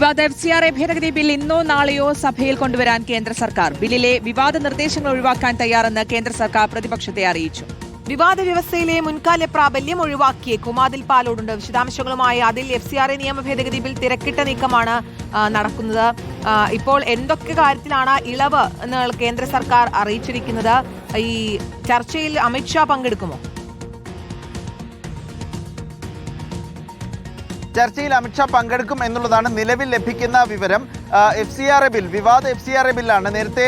വിവാദ FCRA ഭേദഗതി bill ഇന്നോ നാളെയോ സഭയിൽ കൊണ്ടുവരാൻ കേന്ദ്ര സർക്കാർ. ബില്ലിലെ വിവാദ നിർദ്ദേശങ്ങൾ ഒഴിവാക്കാൻ തയ്യാറെന്ന് കേന്ദ്ര സർക്കാർ പ്രതിപക്ഷത്തെ അറിയിച്ചു. വിവാദ വ്യവസ്ഥയിലെ മുൻകാല പ്രാബല്യം ഒഴിവാക്കിയേക്കും. ആദിൽ പാലോടുണ്ട് വിശദാംശങ്ങളുമായി. അതിൽ FCRA നിയമ ഭേദഗതി ബിൽ തിരക്കിട്ട നീക്കമാണ് നടക്കുന്നത്. ഇപ്പോൾ എന്തൊക്കെ കാര്യത്തിലാണ് ഇളവ് എന്ന് കേന്ദ്ര സർക്കാർ അറിയിച്ചിരിക്കുന്നത്? ഈ ചർച്ചയിൽ അമിത്ഷാ പങ്കെടുക്കുമോ? ചർച്ചയിൽ അമിത്ഷാ പങ്കെടുക്കും എന്നുള്ളതാണ് നിലവിൽ ലഭിക്കുന്ന വിവരം. FCRA ബിൽ, വിവാദ FCRA ബില്ലാണ് നേരത്തെ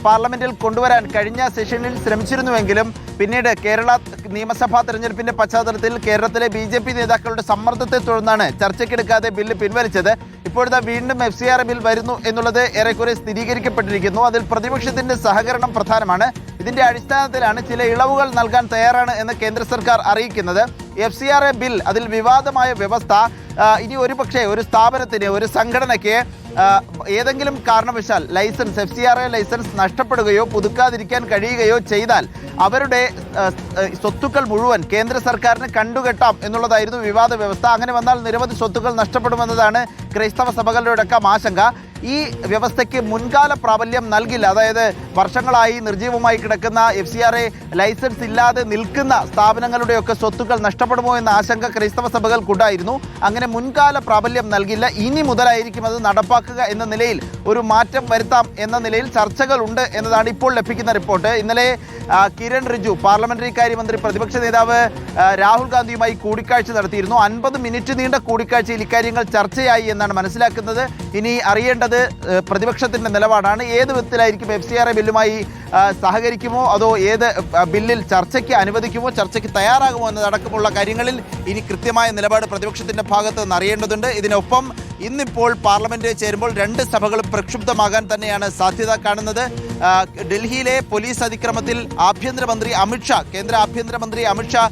പാർലമെന്റിൽ കൊണ്ടുവരാൻ കഴിഞ്ഞ സെഷനിൽ ശ്രമിച്ചിരുന്നുവെങ്കിലും പിന്നീട് കേരള നിയമസഭാ തെരഞ്ഞെടുപ്പിന്റെ പശ്ചാത്തലത്തിൽ കേരളത്തിലെ BJP നേതാക്കളുടെ സമ്മർദ്ദത്തെ തുടർന്നാണ് ചർച്ചയ്ക്കെടുക്കാതെ ബില്ല് പിൻവലിച്ചത്. ഇപ്പോഴത്തെ വീണ്ടും FCRA ബിൽ വരുന്നു എന്നുള്ളത് ഏറെക്കുറെ സ്ഥിരീകരിക്കപ്പെട്ടിരിക്കുന്നു. അതിൽ പ്രതിപക്ഷത്തിന്റെ സഹകരണം പ്രധാനമാണ്. ഇതിന്റെ അടിസ്ഥാനത്തിലാണ് ചില ഇളവുകൾ നൽകാൻ തയ്യാറാണ് എന്ന് കേന്ദ്ര സർക്കാർ അറിയിക്കുന്നത്. FCRA ബിൽ, അതിൽ വിവാദമായ വ്യവസ്ഥ ഇനി ഒരുപക്ഷെ ഒരു സ്ഥാപനത്തിന്, ഒരു സംഘടനയ്ക്ക് ഏതെങ്കിലും കാരണവശാൽ ലൈസൻസ്, FCRA ലൈസൻസ് നഷ്ടപ്പെടുകയോ പുതുക്കാതിരിക്കാൻ കഴിയുകയോ ചെയ്താൽ അവരുടെ സ്വത്തുക്കൾ മുഴുവൻ കേന്ദ്ര സർക്കാരിന് കണ്ടുകെട്ടാം എന്നുള്ളതായിരുന്നു വിവാദ വ്യവസ്ഥ. അങ്ങനെ വന്നാൽ നിരവധി സ്വത്തുക്കൾ നഷ്ടപ്പെടുമെന്നതാണ് ക്രൈസ്തവ സഭകളുടെ അടക്കം ആശങ്ക. ഈ വ്യവസ്ഥയ്ക്ക് മുൻകാല പ്രാബല്യം നൽകില്ല. അതായത് വർഷങ്ങളായി നിർജ്ജീവമായി കിടക്കുന്ന FCRA ലൈസൻസ് ഇല്ലാതെ നിൽക്കുന്ന സ്ഥാപനങ്ങളുടെയൊക്കെ സ്വത്തുക്കൾ നഷ്ടപ്പെടുമോ എന്ന ആശങ്ക ക്രൈസ്തവ സഭകൾക്കുണ്ടായിരുന്നു. അങ്ങനെ മുൻകാല പ്രാബല്യം നൽകില്ല. ഇനി മുതലായിരിക്കും അത് നടപ്പാക്കുക എന്ന നിലയിൽ ഒരു മാറ്റം വരുത്താം എന്ന നിലയിൽ ചർച്ചകളുണ്ട് എന്നതാണ് ഇപ്പോൾ ലഭിക്കുന്ന റിപ്പോർട്ട്. ഇന്നലെ കിരൺ റിജു, പാർലമെന്ററി കാര്യമന്ത്രി, പ്രതിപക്ഷ നേതാവ് രാഹുൽ ഗാന്ധിയുമായി കൂടിക്കാഴ്ച നടത്തിയിരുന്നു. 50 മിനിറ്റ് നീണ്ട കൂടിക്കാഴ്ചയിൽ ഇക്കാര്യങ്ങൾ ചർച്ചയായി എന്നാണ് മനസ്സിലാക്കുന്നത്. ഇനി അറിയേണ്ടത് പ്രതിപക്ഷത്തിന്റെ നിലപാടാണ്. ഏത് വിധത്തിലായിരിക്കും FCRA ബില്ലുമായി സഹകരിക്കുമോ അതോ ഏത് ബില്ലിൽ ചർച്ചയ്ക്ക് അനുവദിക്കുമോ, ചർച്ചയ്ക്ക് തയ്യാറാകുമോ എന്നതടക്കമുള്ള കാര്യങ്ങളിൽ ഇനി കൃത്യമായ നിലപാട് പ്രതിപക്ഷത്തിന്റെ ഭാഗത്ത് നിന്ന് അറിയേണ്ടതുണ്ട്. ഇതിനൊപ്പം ഇന്നിപ്പോൾ പാർലമെന്റ് ചേരുമ്പോൾ രണ്ട് സഭകളും പ്രക്ഷുബ്ധമാകാൻ തന്നെയാണ് സാധ്യത കാണുന്നത്. ഡൽഹിയിലെ പോലീസ് അതിക്രമത്തിൽ ആഭ്യന്തരമന്ത്രി അമിത്ഷാ, കേന്ദ്ര ആഭ്യന്തരമന്ത്രി അമിത്ഷാ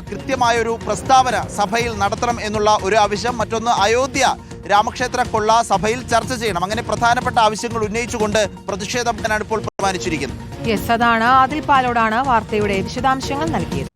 കൃത്യമായൊരു പ്രസ്താവന സഭയിൽ നടത്തണം എന്നുള്ള ഒരു ആവശ്യം. മറ്റൊന്ന്, അയോധ്യ രാമക്ഷേത്ര കൊള്ള സഭയിൽ ചർച്ച ചെയ്യണം. അങ്ങനെ പ്രധാനപ്പെട്ട ആവശ്യങ്ങൾ ഉന്നയിച്ചുകൊണ്ട് പ്രതിഷേധം ഇപ്പോൾ തീരുമാനിച്ചിരിക്കുന്നത്. അതാണ് ആദിൽ പാലോടാണ് വാർത്തയുടെ വിശദാംശങ്ങൾ നൽകിയത്.